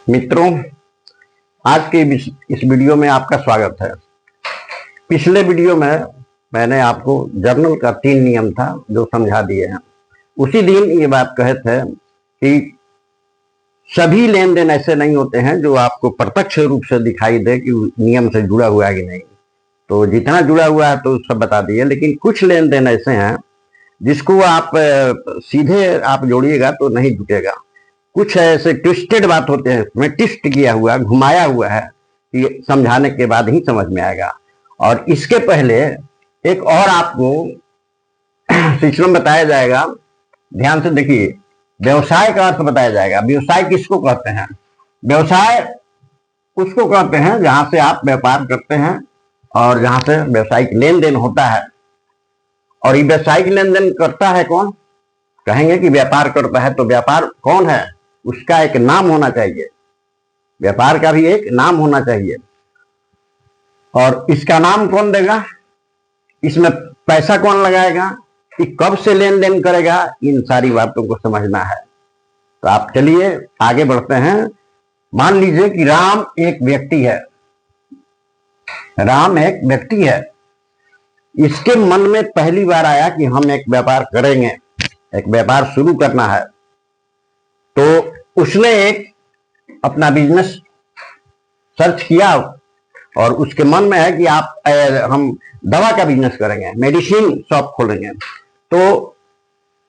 मित्रों, आज के इस वीडियो में आपका स्वागत है। पिछले वीडियो में मैंने आपको जर्नल का 3 नियम था जो समझा दिए हैं। उसी दिन ये बात कहे थे कि सभी लेन देन ऐसे नहीं होते हैं जो आपको प्रत्यक्ष रूप से दिखाई दे कि नियम से जुड़ा हुआ है कि नहीं। तो जितना जुड़ा हुआ है तो सब बता दिए, लेकिन कुछ लेन देन ऐसे हैं जिसको आप सीधे आप जोड़िएगा तो नहीं जुटेगा। कुछ ऐसे ट्विस्टेड बात होते हैं, उसमें ट्विस्ट किया हुआ, घुमाया हुआ है, ये समझाने के बाद ही समझ में आएगा। और इसके पहले एक और आपको सिस्टम बताया जाएगा, ध्यान से देखिए। व्यवसाय का अर्थ बताया जाएगा। व्यवसाय किसको कहते हैं? व्यवसाय उसको कहते हैं जहां से आप व्यापार करते हैं और जहां से व्यवसायिक लेन देन होता है। और ये व्यावसायिक लेन देन करता है कौन? कहेंगे कि व्यापार करता है, तो व्यापार कौन है? उसका एक नाम होना चाहिए। व्यापार का भी एक नाम होना चाहिए। और इसका नाम कौन देगा? इसमें पैसा कौन लगाएगा? कि कब से लेन देन करेगा? इन सारी बातों को समझना है। तो आप चलिए आगे बढ़ते हैं। मान लीजिए कि राम एक व्यक्ति है। राम एक व्यक्ति है। इसके मन में पहली बार आया कि हम एक व्यापार करेंगे, एक व्यापार शुरू करना है। तो उसने एक अपना बिजनेस सर्च किया और उसके मन में है कि हम दवा का बिजनेस करेंगे, मेडिसिन शॉप खोलेंगे। तो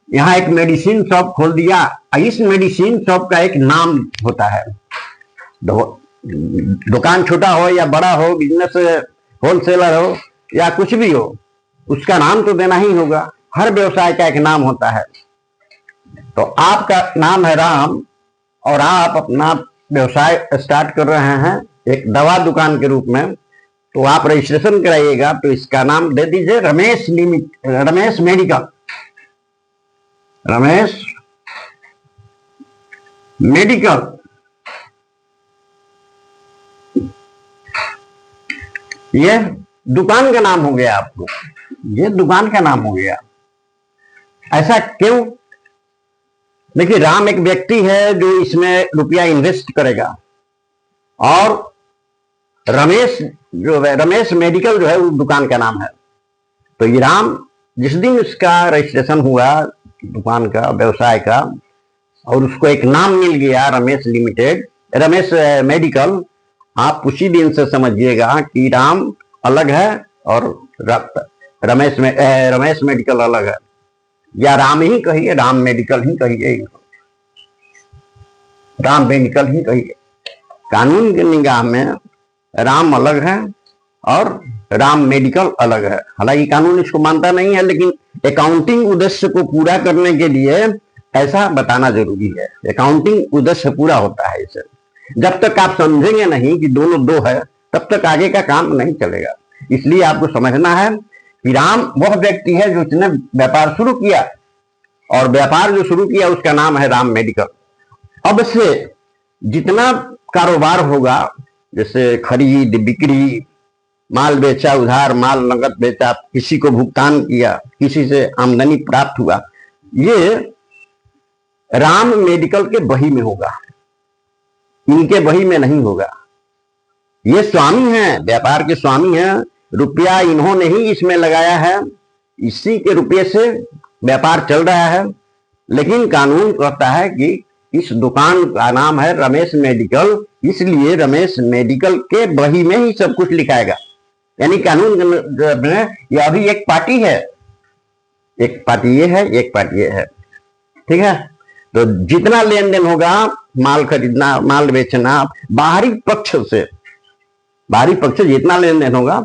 यहाँ एक मेडिसिन शॉप खोल दिया। इस मेडिसिन शॉप का एक नाम होता है। दुकान छोटा हो या बड़ा हो, बिजनेस होलसेलर हो या कुछ भी हो, उसका नाम तो देना ही होगा। हर व्यवसाय का एक नाम होता है। तो आपका नाम है राम और आप अपना व्यवसाय स्टार्ट कर रहे हैं एक दवा दुकान के रूप में। तो आप रजिस्ट्रेशन कराइएगा, तो इसका नाम दे दीजिए रमेश मेडिकल। रमेश मेडिकल। ये दुकान का नाम हो गया आपको, ये दुकान का नाम हो गया। ऐसा क्यों? देखिए, राम एक व्यक्ति है जो इसमें रुपया इन्वेस्ट करेगा और रमेश जो है, रमेश मेडिकल जो है वो दुकान का नाम है। तो ये राम जिस दिन उसका रजिस्ट्रेशन हुआ दुकान का, व्यवसाय का, और उसको एक नाम मिल गया रमेश लिमिटेड, रमेश मेडिकल, आप उसी दिन से समझिएगा कि राम अलग है और रमेश मेडिकल अलग है। या राम ही कहिए, राम मेडिकल ही कहिए, राम मेडिकल ही कहिए। कानून की निगाह में राम अलग है और राम मेडिकल अलग है। हालांकि कानून इसको मानता नहीं है, लेकिन अकाउंटिंग उद्देश्य को पूरा करने के लिए ऐसा बताना जरूरी है। अकाउंटिंग उद्देश्य पूरा होता है इसे। जब तक आप समझेंगे नहीं कि दोनों दो है, तब तक आगे का काम नहीं चलेगा। इसलिए आपको समझना है कि राम वह व्यक्ति है जो उसने व्यापार शुरू किया, और व्यापार जो शुरू किया उसका नाम है राम मेडिकल। अब से जितना कारोबार होगा, जैसे खरीद बिक्री, माल बेचा उधार, माल नगद बेचा, किसी को भुगतान किया, किसी से आमदनी प्राप्त हुआ, ये राम मेडिकल के बही में होगा, इनके बही में नहीं होगा। ये स्वामी हैं, व्यापार के स्वामी हैं। रुपया इन्होंने ही इसमें लगाया है, इसी के रुपये से व्यापार चल रहा है। लेकिन कानून कहता है कि इस दुकान का नाम है रमेश मेडिकल, इसलिए रमेश मेडिकल के बही में ही सब कुछ लिखाएगा। यानी कानून में यह अभी एक पार्टी है, एक पार्टी ये है, एक पार्टी ये है, ठीक है। तो जितना लेन देन होगा, माल खरीदना, माल बेचना, बाहरी पक्ष से जितना लेन देन होगा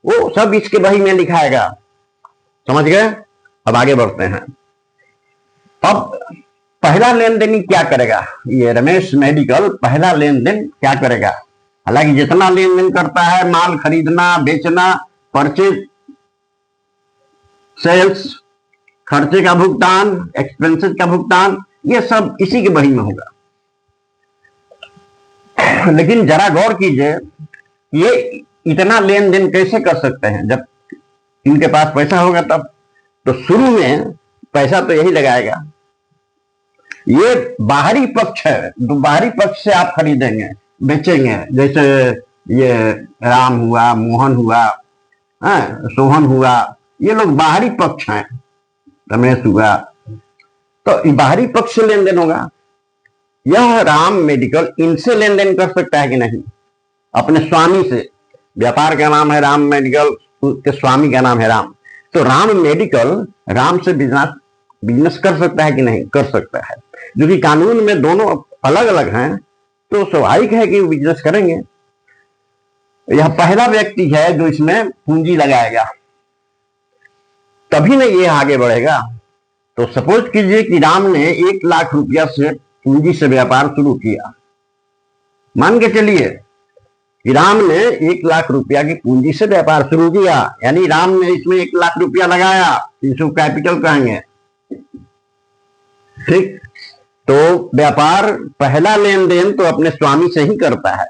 वो सब इसके बही में लिखाएगा। समझ गए? अब आगे बढ़ते हैं। अब पहला लेन देन क्या करेगा? ये रमेश मेडिकल पहला लेन देन क्या करेगा? हालांकि जितना लेन देन करता है, माल खरीदना बेचना, परचेज सेल्स, खर्चे का भुगतान, एक्सपेंसेस का भुगतान, ये सब इसी के बही में होगा। लेकिन जरा गौर कीजिए, ये इतना लेन देन कैसे कर सकते हैं? जब इनके पास पैसा होगा तब। तो शुरू में पैसा तो यही लगाएगा। ये बाहरी पक्ष है, तो बाहरी पक्ष से आप खरीदेंगे बेचेंगे, जैसे ये राम हुआ, मोहन हुआ, सोहन हुआ, ये लोग बाहरी पक्ष हैं, रमेश हुआ, तो बाहरी पक्ष से लेन देन होगा। यह राम मेडिकल इनसे लेन देन कर सकता है कि नहीं? अपने स्वामी से। व्यापार का नाम है राम मेडिकल, उसके स्वामी का नाम है राम, तो राम मेडिकल राम से बिजनेस कर सकता है कि नहीं? कर सकता है। जो कि कानून में दोनों अलग अलग हैं, तो स्वाभाविक है कि वो बिजनेस करेंगे। यह पहला व्यक्ति है जो इसमें पूंजी लगाएगा, तभी ना ये आगे बढ़ेगा। तो सपोज कीजिए कि राम ने 1 लाख रुपया से पूंजी से व्यापार शुरू किया। मान के चलिए कि राम ने 1 लाख रुपया की पूंजी से व्यापार शुरू किया, यानी राम ने इसमें 1 लाख रुपया लगाया, इसको कैपिटल कहेंगे, ठीक। तो व्यापार पहला लेन देन तो अपने स्वामी से ही करता है,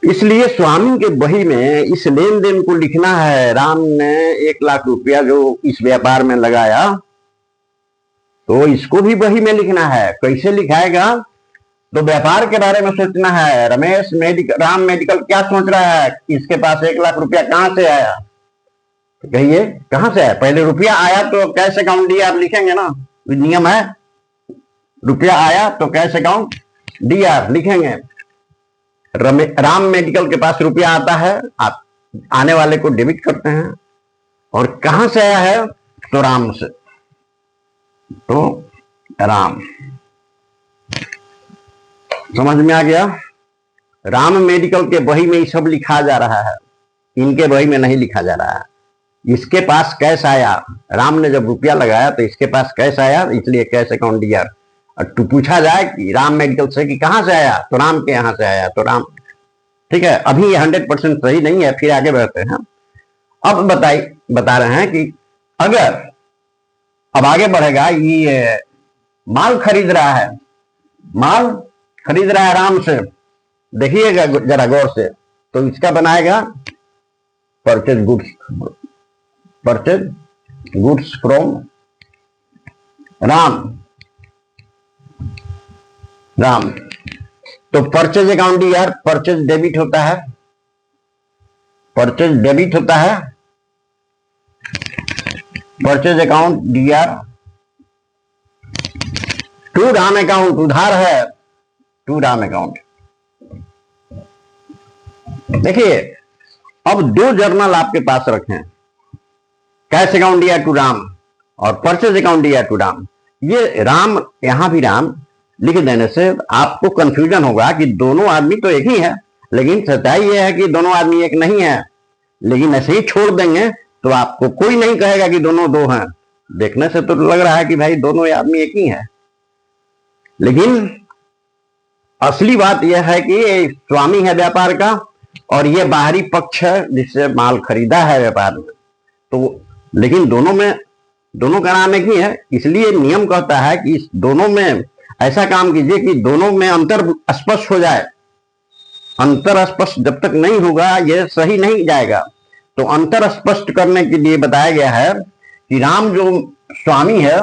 इसलिए स्वामी के बही में इस लेन देन को लिखना है। राम ने 1 लाख रुपया जो इस व्यापार में लगाया, तो इसको भी बही में लिखना है। कैसे लिखाएगा? तो व्यापार के बारे में सोचना है। राम मेडिकल क्या सोच रहा है? इसके पास 1 लाख रुपया कहां से आया? तो कहिए कहां से आया? पहले रुपया आया तो कैश अकाउंट डीआर लिखेंगे ना, नियम है। रुपया आया तो कैश अकाउंट डीआर लिखेंगे। राम मेडिकल के पास रुपया आता है, आप आने वाले को डेबिट करते हैं। और कहां से आया है? तो राम से। तो राम, समझ में आ गया? राम मेडिकल के बही में ये सब लिखा जा रहा है, इनके बही में नहीं लिखा जा रहा है। इसके पास कैश आया, राम ने जब रुपया लगाया तो इसके पास कैश आया, इसलिए कैश अकाउंट दिया। तो पूछा जाए कि राम मेडिकल से कि कहां से आया, तो राम के यहां से आया, तो राम, ठीक है। अभी ये 100% सही नहीं है, फिर आगे बढ़ते हैं। अब बता रहे हैं कि अगर अब आगे बढ़ेगा, ये माल खरीद रहा है, माल खरीद रहा है राम से, देखिएगा जरा गौर से, तो इसका बनाएगा परचेज गुड्स फ्रॉम राम। तो परचेज अकाउंट यार, परचेज डेबिट होता है, परचेज डेबिट होता है, purchase account DR to Ram account, उधार है टू राम अकाउंट। देखिए अब 2 जर्नल आपके पास रखें, cash account DR to Ram और purchase account DR to Ram. ये राम, यहां भी राम लिख देने से आपको कंफ्यूजन होगा कि दोनों आदमी तो एक ही है, लेकिन सच्चाई यह है कि दोनों आदमी एक नहीं है। लेकिन ऐसे ही छोड़ देंगे तो आपको कोई नहीं कहेगा कि दोनों 2 हैं। देखने से तो लग रहा है कि भाई दोनों आदमी एक ही है, लेकिन असली बात यह है कि ये स्वामी है व्यापार का और ये बाहरी पक्ष है जिससे माल खरीदा है व्यापार में। तो लेकिन दोनों का नाम एक ही है, इसलिए नियम कहता है कि इस दोनों में ऐसा काम कीजिए कि दोनों में अंतर स्पष्ट हो जाए। अंतर स्पष्ट जब तक नहीं होगा यह सही नहीं जाएगा। तो अंतर स्पष्ट करने के लिए बताया गया है कि राम जो स्वामी है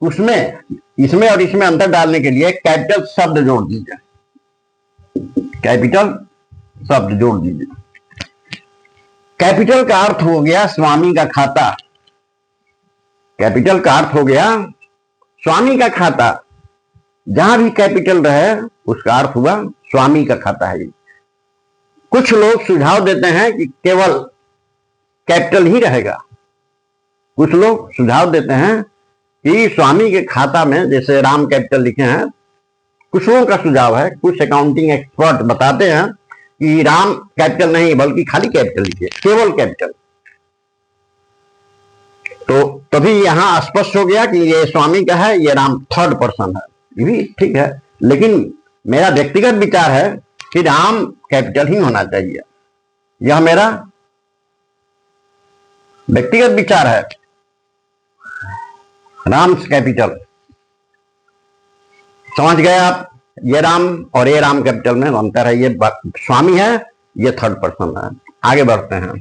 उसमें, इसमें और इसमें अंतर डालने के लिए कैपिटल शब्द जोड़ दीजिए, कैपिटल शब्द जोड़ दीजिए। कैपिटल का अर्थ हो गया स्वामी का खाता, कैपिटल का अर्थ हो गया स्वामी का खाता। जहां भी कैपिटल रहे उसका अर्थ हुआ स्वामी का खाता है। कुछ लोग सुझाव देते हैं कि केवल कैपिटल ही रहेगा, कुछ लोग सुझाव देते हैं कि स्वामी के खाता में जैसे राम कैपिटल लिखे हैं। कुछ लोगों का सुझाव है, कुछ अकाउंटिंग एक्सपर्ट बताते हैं कि राम कैपिटल नहीं बल्कि खाली कैपिटल लिखिए, केवल कैपिटल। तो तभी यहां स्पष्ट हो गया कि ये स्वामी का है, ये राम थर्ड पर्सन है। ये भी ठीक है, लेकिन मेरा व्यक्तिगत विचार है कि राम कैपिटल ही होना चाहिए। यह मेरा व्यक्तिगत विचार है, राम कैपिटल। समझ गए आप? ये राम और ये राम कैपिटल में अंतर है। ये स्वामी है, ये थर्ड पर्सन है। आगे बढ़ते हैं।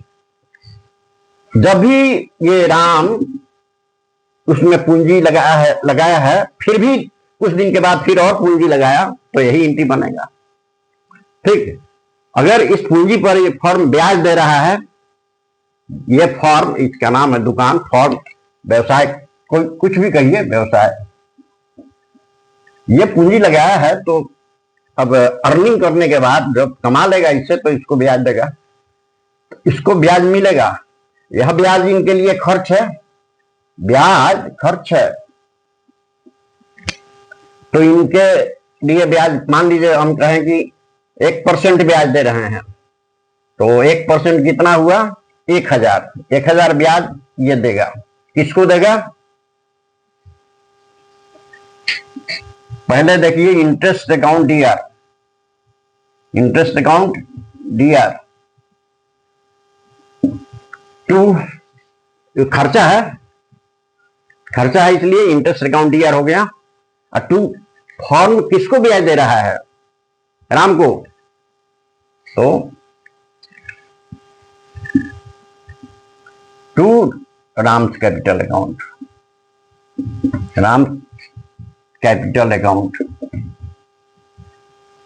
जब भी ये राम उसमें पूंजी लगाया है, फिर भी कुछ दिन के बाद फिर और पूंजी लगाया, तो यही एंट्री बनेगा। ठीक, अगर इस पूंजी पर ये फर्म ब्याज दे रहा है, ये फॉर्म, इसका नाम है दुकान, फॉर्म, व्यवसाय, कोई कुछ भी कहिए, व्यवसाय, ये पूंजी लगाया है, तो अब अर्निंग करने के बाद जब कमा लेगा इससे, तो इसको ब्याज देगा, इसको ब्याज मिलेगा। यह ब्याज इनके लिए खर्च है, ब्याज खर्च है, तो इनके लिए ब्याज, मान लीजिए हम कहें कि 1% ब्याज दे रहे हैं, तो 1% कितना हुआ, 1000, 1000 ब्याज ये देगा। किसको देगा, पहले देखिए interest account DR, interest account DR to, खर्चा है, खर्चा है इसलिए इंटरेस्ट अकाउंट डीआर हो गया। और टू, फॉर्म किसको ब्याज दे रहा है, राम को, तो to Ram's capital account, Ram capital account.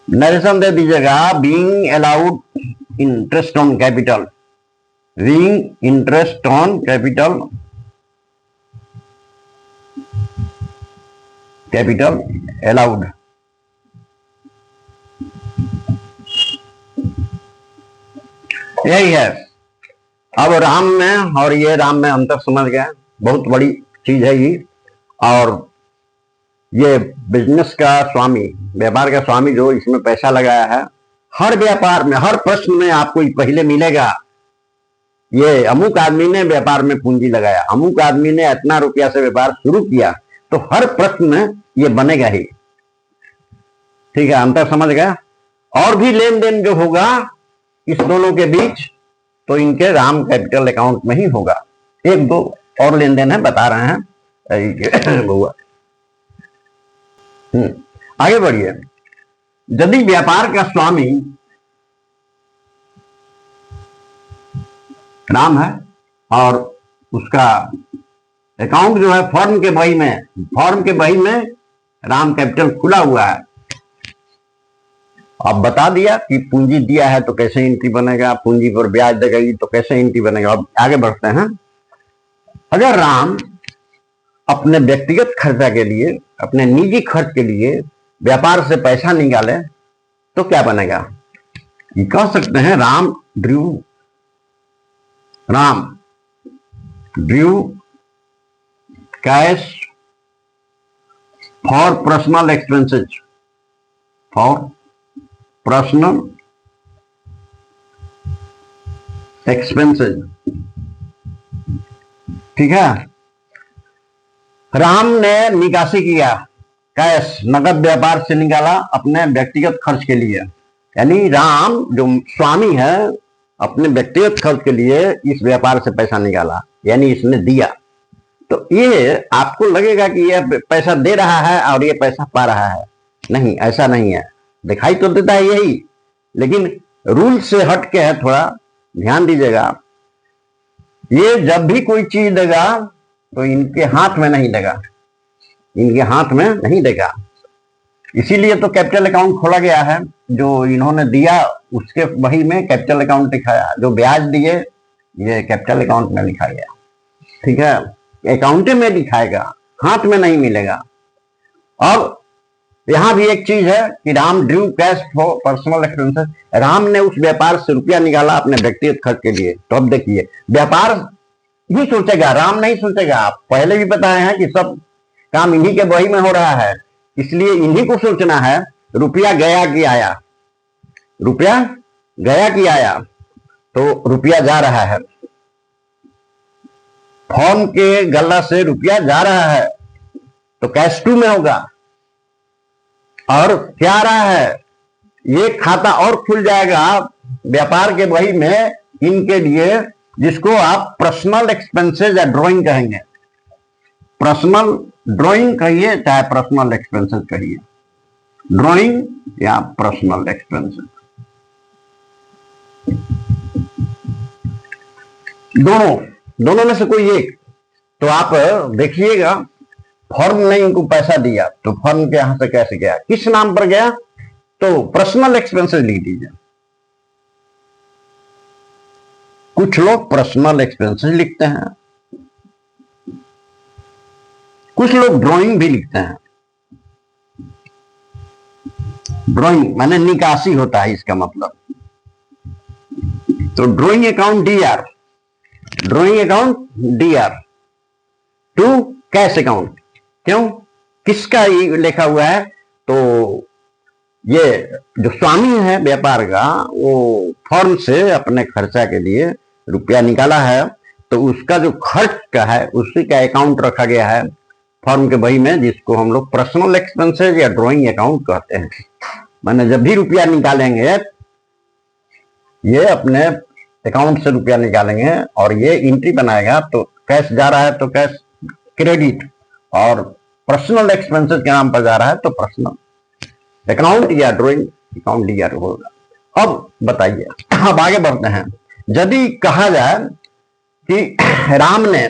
Narration दे दीजिएगा, being allowed interest on capital, being interest on capital, capital allowed. यही है। अब राम में और ये राम में अंतर समझ गए, बहुत बड़ी चीज है ये। और ये बिजनेस का स्वामी, व्यापार का स्वामी जो इसमें पैसा लगाया है, हर व्यापार में, हर प्रश्न में आपको पहले मिलेगा, ये अमुक आदमी ने व्यापार में पूंजी लगाया, अमुक आदमी ने इतना रुपया से व्यापार शुरू किया, तो हर प्रश्न में ये बनेगा ही। ठीक है, अंतर समझ गया। और भी लेन देन जो होगा इस दोनों के बीच, तो इनके राम कैपिटल अकाउंट में ही होगा। एक दो और लेन देन है, बता रहे हैं बुआ। आगे बढ़िए। यदि व्यापार का स्वामी राम है और उसका अकाउंट जो है फॉर्म के बही में, फॉर्म के बही में राम कैपिटल खुला हुआ है, अब बता दिया कि पूंजी दिया है तो कैसे एंट्री बनेगा, पूंजी पर ब्याज देगी तो कैसे एंट्री बनेगा। अब आगे बढ़ते हैं। अगर राम अपने व्यक्तिगत खर्चा के लिए, अपने निजी खर्च के लिए व्यापार से पैसा निकाले तो क्या बनेगा, ये कह सकते हैं Ram Drew cash for personal expenses, for personal expenses. ठीक है, राम ने निकासी किया, कैश, नगद व्यापार से निकाला अपने व्यक्तिगत खर्च के लिए, यानी राम जो स्वामी है अपने व्यक्तिगत खर्च के लिए इस व्यापार से पैसा निकाला, यानी इसने दिया। तो ये आपको लगेगा कि यह पैसा दे रहा है और ये पैसा पा रहा है, नहीं, ऐसा नहीं है। दिखाई तो देता है यही, लेकिन रूल से हट के है, थोड़ा ध्यान दीजिएगा। ये जब भी कोई चीज देगा तो इनके हाथ में नहीं देगा, इनके हाथ में नहीं देगा। इसीलिए तो कैपिटल अकाउंट खोला गया है, जो इन्होंने दिया उसके वही में कैपिटल अकाउंट दिखाया, जो ब्याज दिए ये कैपिटल अकाउंट में लिखा गया। ठीक है, अकाउंट में दिखाएगा, हाथ में नहीं मिलेगा। अब यहां भी एक चीज है कि Ram Drew cash for personal expenses, Ram ने उस व्यापार से रुपया निकाला अपने व्यक्तिगत खर्च के लिए। तो अब देखिए, व्यापार ही सोचेगा, राम नहीं सोचेगा। आप पहले भी बताए हैं कि सब काम इन्हीं के बही में हो रहा है, इसलिए इन्हीं को सोचना है। रुपया गया कि आया, रुपया गया कि आया, तो रुपया जा रहा है, फॉर्म के गला से रुपया जा रहा है, तो कैश टू में होगा। और क्या आ रहा है, ये खाता और खुल जाएगा व्यापार के बही में इनके लिए, जिसको आप पर्सनल एक्सपेंसेस या ड्राइंग कहेंगे। पर्सनल ड्राइंग कहिए चाहे पर्सनल एक्सपेंसेस कहिए, ड्राइंग या पर्सनल एक्सपेंसेस, दोनों में से कोई एक। तो आप देखिएगा, फर्म ने इनको पैसा दिया तो फर्म के यहां से कैसे गया, किस नाम पर गया, तो पर्सनल एक्सपेंसेस लिख दीजिए। कुछ लोग पर्सनल एक्सपेंसेस लिखते हैं, कुछ लोग ड्राइंग भी लिखते हैं। ड्राइंग माने निकासी होता है इसका मतलब। तो drawing account DR, drawing account DR to cash account. क्यों, किसका ये लिखा हुआ है, तो ये जो स्वामी है व्यापार का, वो फर्म से अपने खर्चा के लिए रुपया निकाला है, तो उसका जो खर्च का है उसी का अकाउंट रखा गया है फर्म के बही में, जिसको हम लोग पर्सनल एक्सपेंसेस या ड्राइंग अकाउंट कहते हैं। माने जब भी रुपया निकालेंगे, ये अपने अकाउंट से रुपया निकालेंगे और ये एंट्री बनाएगा, तो कैश जा रहा है तो कैश क्रेडिट, और पर्सनल एक्सपेंसेस के नाम पर जा रहा है तो पर्सनल अकाउंट या ड्राइंग अकाउंट डीआर होगा। अब बताइए, अब आगे बढ़ते हैं। यदि कहा जाए कि राम ने,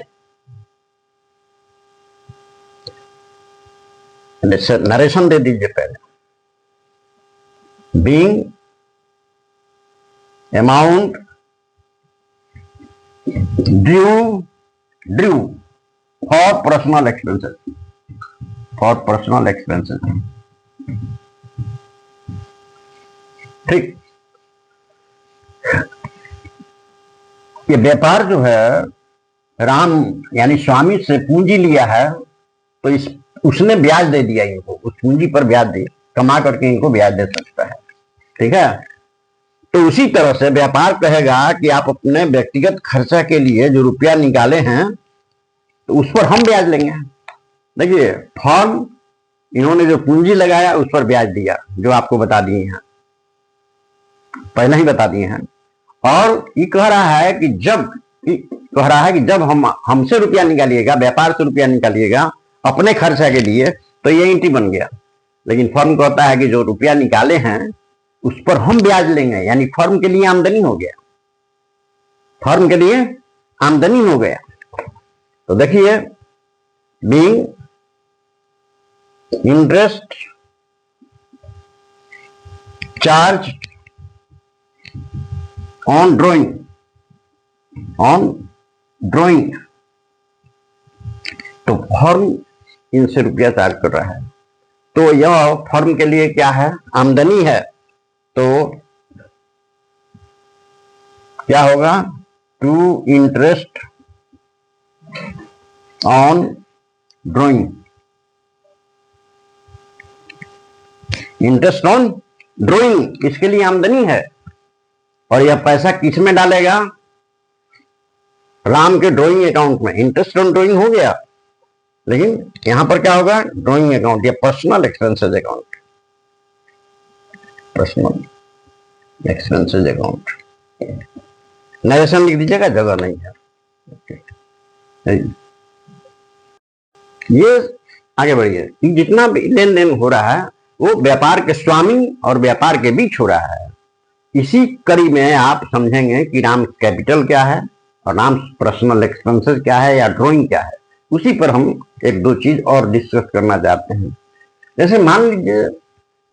नरेशन दे दीजिए पहले, being amount due for personal expenses, for personal expenses. ठीक, ये व्यापार जो है, राम यानी स्वामी से पूंजी लिया है, तो इस उसने ब्याज दे दिया इनको, उस पूंजी पर ब्याज दिया, कमा करके इनको ब्याज दे सकता है। ठीक है, तो उसी तरह से व्यापार कहेगा कि आप अपने व्यक्तिगत खर्चा के लिए जो रुपया निकाले हैं, तो उस पर हम ब्याज लेंगे। देखिए, फर्म इन्होंने जो पूंजी लगाया उस पर ब्याज दिया, जो आपको बता दिए हैं, पहले ही बता दिए हैं। और ये कह रहा है कि जब हम हमसे रुपया निकालिएगा, व्यापार से रुपया निकालिएगा अपने खर्चा के लिए, तो ये एंट्री बन गया। लेकिन फर्म कहता है कि जो रुपया निकाले हैं उस पर हम ब्याज लेंगे, यानी फर्म के लिए आमदनी हो गया, फर्म के लिए आमदनी हो गया। तो देखिए, being interest charge on drawing, तो फर्म इनसे रुपया चार्ज कर रहा है, तो यह फर्म के लिए क्या है, आमदनी है। तो क्या होगा, to interest on drawing, interest on drawing इसके लिए आमदनी है। और यह पैसा किस में डालेगा, राम के ड्राइंग अकाउंट में। इंटरेस्ट ऑन ड्राइंग हो गया, लेकिन यहां पर क्या होगा, ड्राइंग अकाउंट या personal expenses account, personal expenses account. Narration लिख दीजिएगा, जगह नहीं है। ये आगे बढ़िए, जितना भी लेन देन हो रहा है वो व्यापार के स्वामी और व्यापार के बीच हो रहा है। इसी कड़ी में आप समझेंगे कि राम कैपिटल क्या है और राम पर्सनल एक्सपेंसेस क्या है या ड्राइंग क्या है। उसी पर हम एक दो चीज और डिस्कस करना चाहते हैं। जैसे मान लीजिए,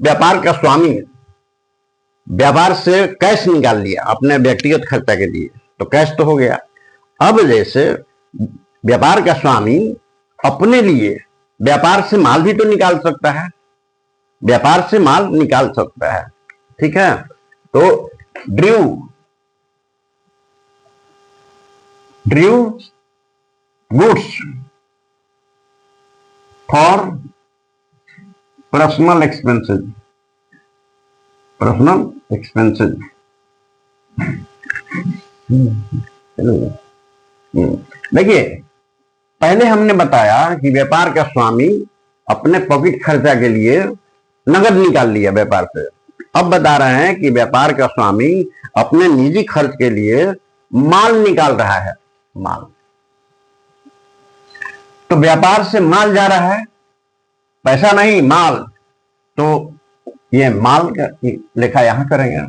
व्यापार का स्वामी व्यापार से कैश निकाल लिया अपने व्यक्तिगत खर्चा के लिए, तो कैश तो हो गया। अब जैसे व्यापार का स्वामी अपने लिए व्यापार से माल भी तो निकाल सकता है, व्यापार से माल निकाल सकता है। ठीक है, तो due goods for personal expenses, देखिए, पहले हमने बताया कि व्यापार का स्वामी अपने पॉकेट खर्चा के लिए नगद निकाल लिया व्यापार से। अब बता रहे हैं कि व्यापार का स्वामी अपने निजी खर्च के लिए माल निकाल रहा है, माल। तो व्यापार से माल जा रहा है, पैसा नहीं, माल। तो ये माल का लेखा यहां करेंगे,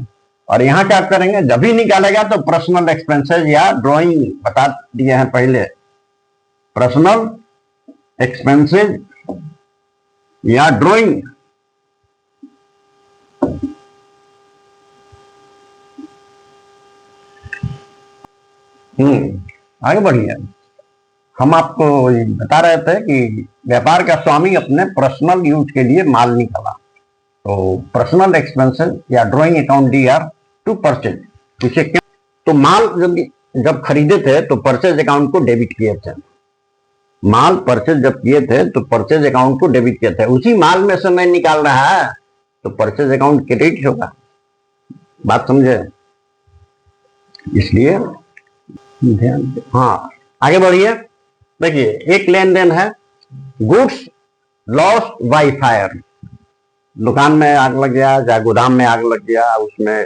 और यहां क्या करेंगे, जब भी निकालेगा तो पर्सनल एक्सपेंसेस या ड्राइंग बता दिए हैं पहले, पर्सनल एक्सपेंसेस या ड्राइंग। आगे बढ़िए। हम आपको बता रहे थे कि व्यापार का स्वामी अपने पर्सनल यूज के लिए माल निकाला, तो पर्सनल एक्सपेंसेस या drawing account D R to purchase. इसे क्या, तो माल जब खरीदे थे तो परचेज अकाउंट को डेबिट किए थे। माल परचेज जब किए थे तो परचेज अकाउंट को डेबिट किए थे। उसी माल में से मैं निकाल रहा है तो परचेज अकाउंट क्रेडिट होगा। बात समझे? इसलिए ध्यान। हाँ, आगे बढ़िए। देखिए, एक लेन देन है गुड्स लॉस्ट बाई फायर। दुकान में आग लग गया या गोदाम में आग लग गया, उसमें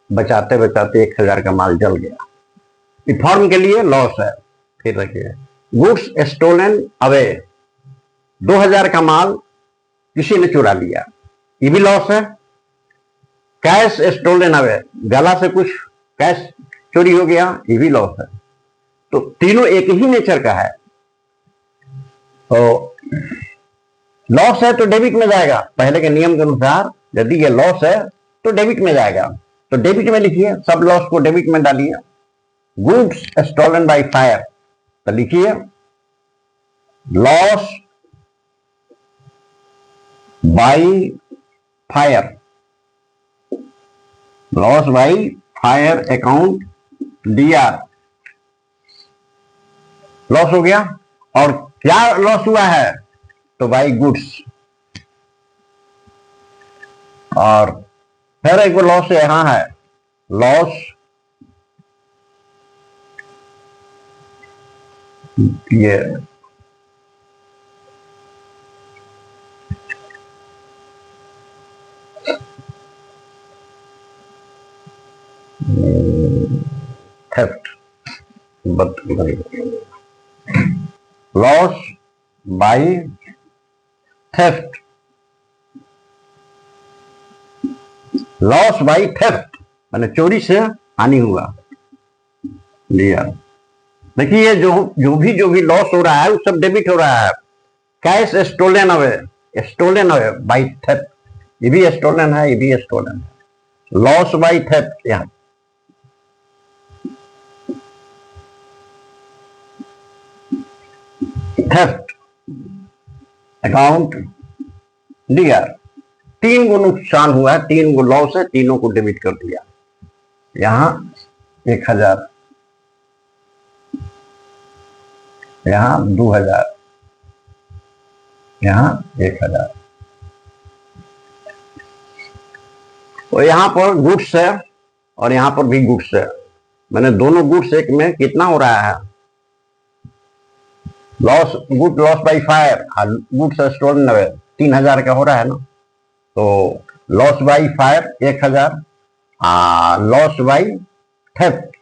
बचाते बचाते 1000 का माल जल गया। फॉर्म के लिए लॉस है। फिर देखिए, गुड्स स्टोलन अवे, 2000 का माल किसी ने चुरा लिया, ये भी लॉस है। कैश स्टोलन अवे, गला से कुछ कैश चोरी हो गया, ये भी लॉस है। तो तीनों एक ही नेचर का है। तो लॉस है तो डेबिट में जाएगा, पहले के नियम के अनुसार। यदि ये लॉस है तो डेबिट में जाएगा, तो डेबिट में लिखिए, सब लॉस को डेबिट में डालिए। गुड्स स्टोलन बाय फायर, तो लिखिए loss by fire, loss by fire account D are. Loss हो गया। और क्या लॉस हुआ है? तो बाई गुड्स। और फिर एक लॉस यहां है, लॉस ये theft, loss by theft, loss by theft मैंने चोरी से हानि हुआ लिया। देखिए, जो भी लॉस हो रहा है वो सब डेबिट हो रहा है। Cash stolen away, stolen away by theft, ये भी स्टोलन है, ये भी स्टोलन है। लॉस बाई थेफ्ट, यहां थेफ्ट अकाउंट डी आर। 3 गो नुकसान हुआ है, 3 गो लॉस है, तीनों को डेबिट कर दिया। यहां 1000, यहां 2000, यहां 1000। और यहां पर गुड्स है और यहां पर भी गुड्स है। मैंने दोनों गुड्स एक में कितना हो रहा है? Loss, good loss by fire, goods stolen away 3000 का हो रहा है ना। तो loss by fire 1000, loss by theft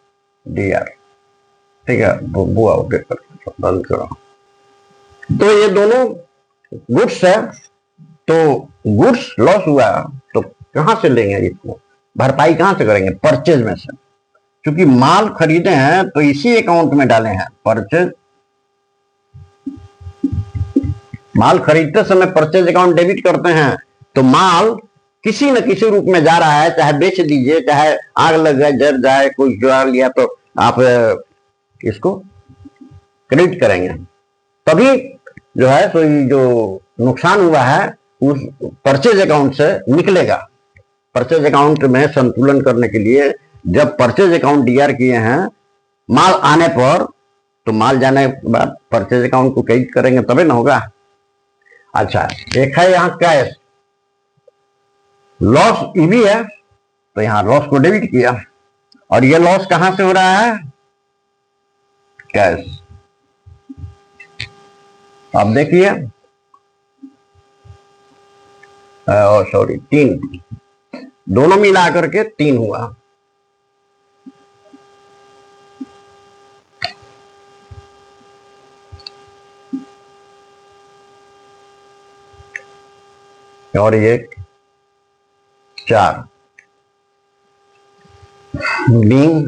D R. ठीक है, बुआ बंद करो। तो ये दोनों गुड्स है, तो गुड्स लॉस हुआ तो कहां से लेंगे? इसको भरपाई कहां से करेंगे? परचेज में से। क्योंकि माल खरीदे हैं तो इसी अकाउंट में डाले हैं, परचेज। माल खरीदते समय परचेज अकाउंट डेबिट करते हैं, तो माल किसी न किसी रूप में जा रहा है, चाहे बेच दीजिए, चाहे आग लग जाए, जल जाए, कोई चुरा लिया, तो आप इसको क्रेडिट करेंगे। तभी जो है तो जो नुकसान हुआ है उस परचेज अकाउंट से निकलेगा। परचेज अकाउंट में संतुलन करने के लिए जब परचेज अकाउंट डीआर किए हैं, माल आने पर, तो माल जाने के बाद परचेज अकाउंट को क्रेडिट करेंगे तभी ना होगा। अच्छा, एक है यहां कैश, लॉस ईवी है तो यहां लॉस को डेबिट किया। और ये लॉस कहां से हो रहा है? कैश। अब देखिए, सॉरी 3, दोनों मिला करके 3 हुआ। और ये 4 being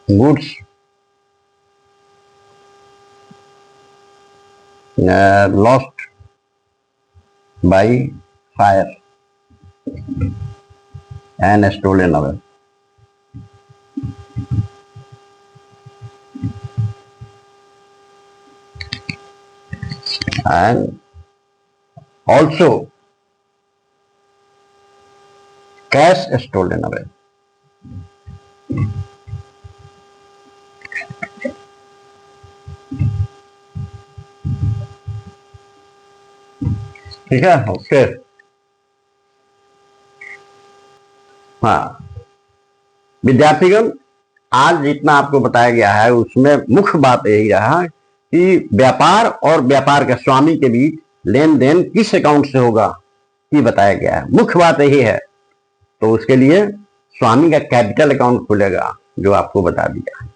goods lost by fire and stolen away. And also cash stolen away. ठीक है, ओके। हाँ विद्यार्थीगण, आज जितना आपको बताया गया है उसमें मुख्य बात यही रहा कि व्यापार और व्यापार के स्वामी के बीच लेन देन किस अकाउंट से होगा ये बताया गया है। मुख्य बात यही है। तो उसके लिए स्वामी का कैपिटल अकाउंट खुलेगा जो आपको बता दिया है,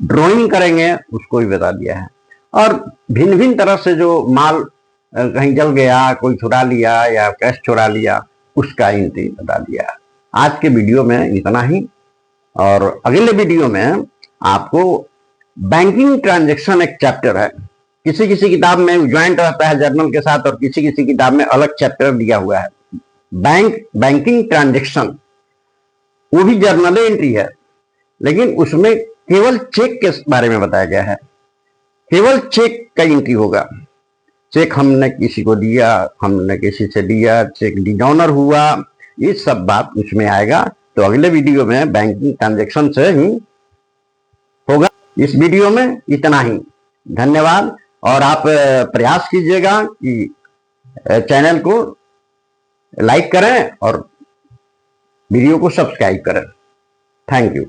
ड्राइंग करेंगे उसको भी बता दिया है, और भिन्न भिन्न तरह से जो माल कहीं जल गया, कोई चुरा लिया या कैश चुरा लिया, उसका एंट्री बता दिया। आज के वीडियो में इतना ही, और अगले वीडियो में आपको बैंकिंग ट्रांजैक्शन एक चैप्टर है, किसी किसी किताब में ज्वाइंट रहता है जर्नल के साथ और किसी किसी किताब में अलग चैप्टर दिया हुआ है। बैंकिंग ट्रांजैक्शन वो भी जर्नल एंट्री है, लेकिन उसमें केवल चेक के बारे में बताया गया है। केवल चेक का एंट्री होगा, चेक हमने किसी को दिया, हमने किसी से लिया, चेक डिजॉनर हुआ, ये सब बात उसमें आएगा। तो अगले वीडियो में बैंकिंग ट्रांजैक्शन से ही होगा। इस वीडियो में इतना ही, धन्यवाद। और आप प्रयास कीजिएगा कि चैनल को लाइक करें और वीडियो को सब्सक्राइब करें। Thank you.